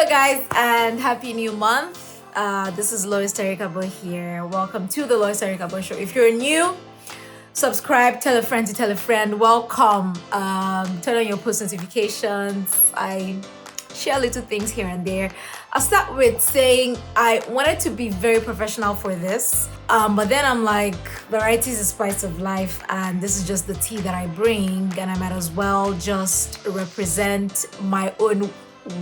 guys, and happy new month. This is Lois Tarikabo here. Welcome to the Lois Tarikabo show. If you're new, subscribe, tell a friend to tell a friend. Welcome. Turn on your post notifications. I share little things here and there. I'll start with saying I wanted to be very professional for this, but then I'm like, variety is the spice of life, and this is just the tea that I bring, and I might as well just represent my own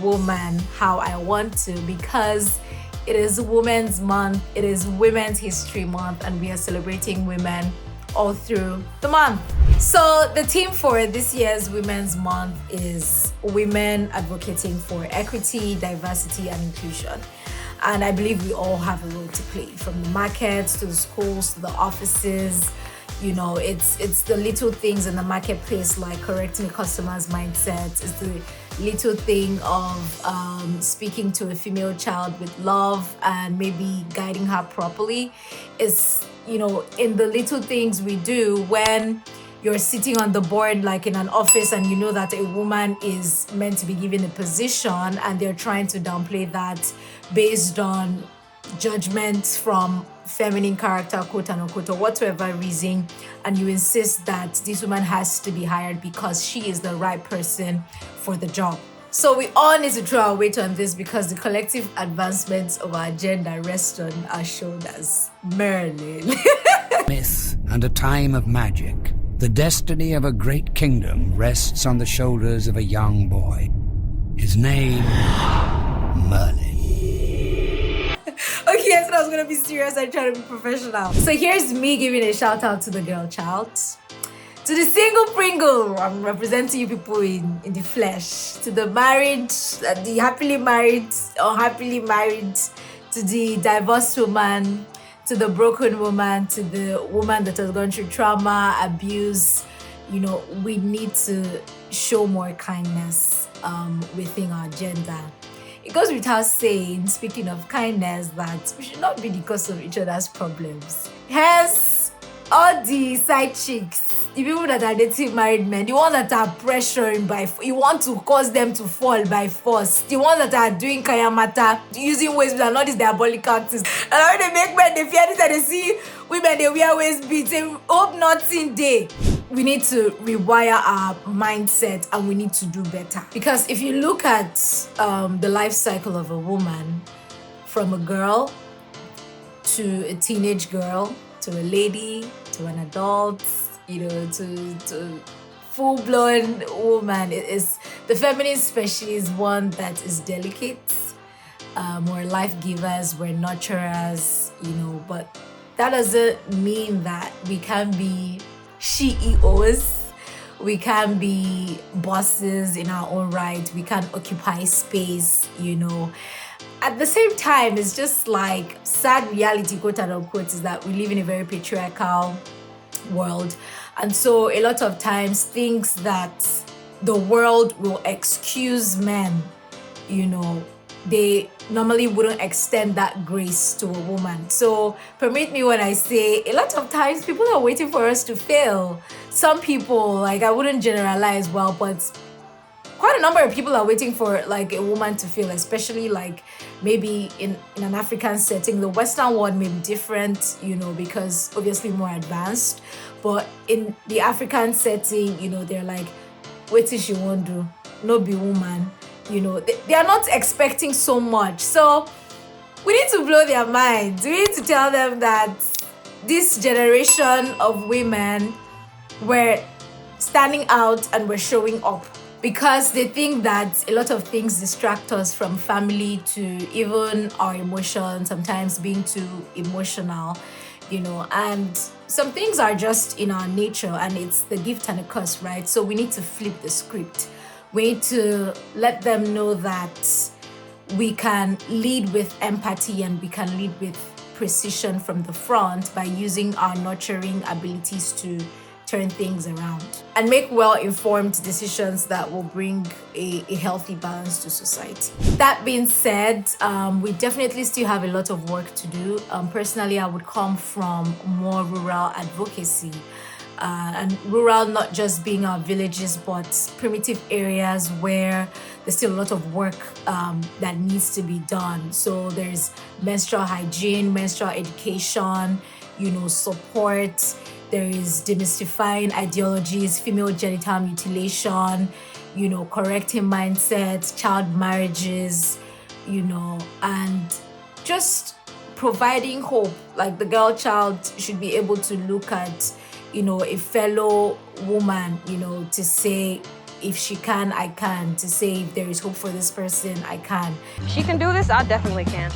woman how I want to, because it is Women's Month, it is Women's History Month, and we are celebrating women all through the month. So the theme for this year's Women's Month is women advocating for equity, diversity, and inclusion. And I believe we all have a role to play, from the markets to the schools to the offices. You know, it's the little things in the marketplace, like correcting a customer's mindset. It's the little thing of speaking to a female child with love and maybe guiding her properly. It's, you know, in the little things we do when you're sitting on the board, like in an office, and you know that a woman is meant to be given a position, and they're trying to downplay that based on judgments from feminine character, quote unquote, or whatever reason, and you insist that this woman has to be hired because she is the right person for the job. So we all need to throw our weight on this, because the collective advancements of our gender rest on our shoulders. Merlin. Myth and a time of magic. The destiny of a great kingdom rests on the shoulders of a young boy. His name, Merlin. Okay, I said I was gonna be serious and try to be professional. So here's me giving a shout out to the girl child, to the single Pringle. I'm representing you people in the flesh. To the married, the happily married or happily married, to the divorced woman, to the broken woman, to the woman that has gone through trauma, abuse. You know, we need to show more kindness within our gender. It goes without saying, speaking of kindness, that we should not be the cause of each other's problems. Hence, all the side chicks, the people that are dating married men, the ones that are pressuring you want to cause them to fall by force, the ones that are doing kayamata, using waist beads and all these diabolical acts. And when they make men, they fear this, and they see women, they wear waist beads, they hope nothing day. We need to rewire our mindset, and we need to do better. Because if you look at the life cycle of a woman, from a girl to a teenage girl to a lady to an adult, you know, to full-blown woman, it is the feminine species is one that is delicate. We're life givers, we're nurturers, you know, but that doesn't mean that we can be CEOs, we can be bosses in our own right, we can occupy space, you know. At the same time, it's just like sad reality, quote unquote, is that we live in a very patriarchal world. And so a lot of times things that the world will excuse men, you know, they normally wouldn't extend that grace to a woman. So permit me when I say, a lot of times people are waiting for us to fail. Some people, like, I wouldn't generalize well, but quite a number of people are waiting for like a woman to fail, especially like maybe in an African setting. The Western world may be different, you know, because obviously more advanced. But in the African setting, you know, they're like, what is she won't do? No be woman. You know, they are not expecting so much. So we need to blow their minds. We need to tell them that this generation of women were standing out and we're showing up, because they think that a lot of things distract us from family to even our emotions, sometimes being too emotional, you know, and some things are just in our nature, and it's the gift and the curse, right? So we need to flip the script. We need to let them know that we can lead with empathy and we can lead with precision from the front by using our nurturing abilities to turn things around and make well-informed decisions that will bring a healthy balance to society. That being said, we definitely still have a lot of work to do. Personally, I would come from more rural advocacy. and rural not just being our villages, but primitive areas where there's still a lot of work that needs to be done. So there's menstrual hygiene, menstrual education, support. There is demystifying ideologies, female genital mutilation, correcting mindsets, child marriages, and just providing hope. Like the girl child should be able to look at, a fellow woman, to say, if she can, I can. To say, if there is hope for this person, I can. She can do this, I definitely can.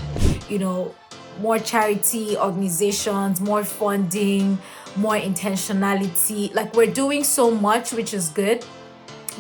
More charity organizations, more funding, more intentionality. Like, we're doing so much, which is good,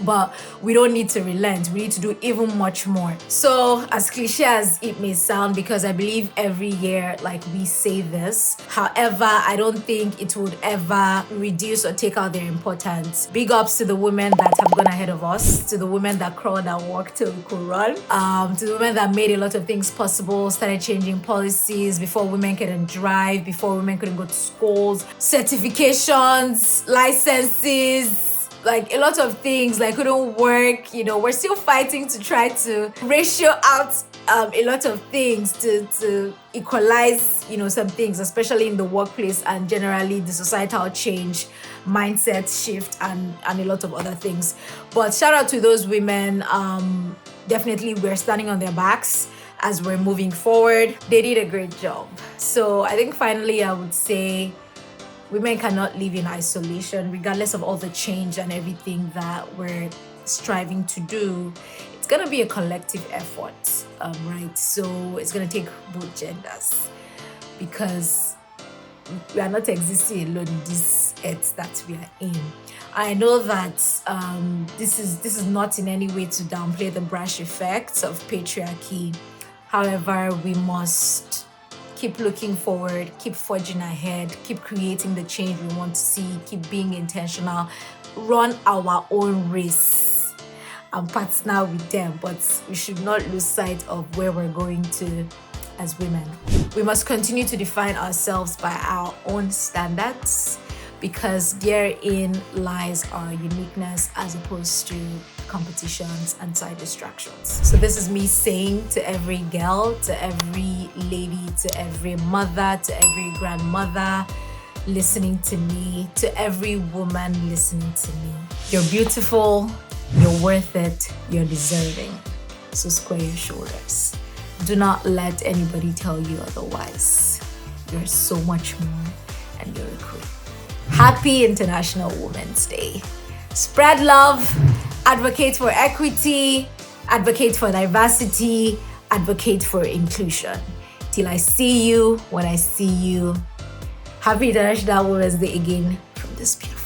but we don't need to relent. We need to do even much more. So, as cliche as it may sound, because I believe every year, we say this, however, I don't think it would ever reduce or take out their importance. Big ups to the women that have gone ahead of us, to the women that crawled and walked till we could run, to the women that made a lot of things possible, started changing policies before women couldn't drive, before women couldn't go to schools, certifications, licenses, a lot of things couldn't work. We're still fighting to try to ratio out a lot of things to equalize some things, especially in the workplace and generally the societal change, mindset shift, and a lot of other things. But shout out to those women. Definitely we're standing on their backs as we're moving forward. They did a great job. So I think finally I would say women cannot live in isolation, regardless of all the change and everything that we're striving to do. It's gonna be a collective effort, right? So it's gonna take both genders, because we are not existing alone in this earth that we are in. I know that this is not in any way to downplay the brash effects of patriarchy. However, we must keep looking forward, keep forging ahead, keep creating the change we want to see, keep being intentional, run our own race and partner with them. But we should not lose sight of where we're going to as women. We must continue to define ourselves by our own standards, because therein lies our uniqueness as opposed to competitions and side distractions. So this is me saying to every girl, to every lady, to every mother, to every grandmother listening to me, to every woman listening to me. You're beautiful, you're worth it, you're deserving. So square your shoulders. Do not let anybody tell you otherwise. You're so much more, and you're a queen. Happy International Women's Day. Spread love, advocate for equity, advocate for diversity, advocate for inclusion. Till I see you when I see you. Happy International Women's Day again from this beautiful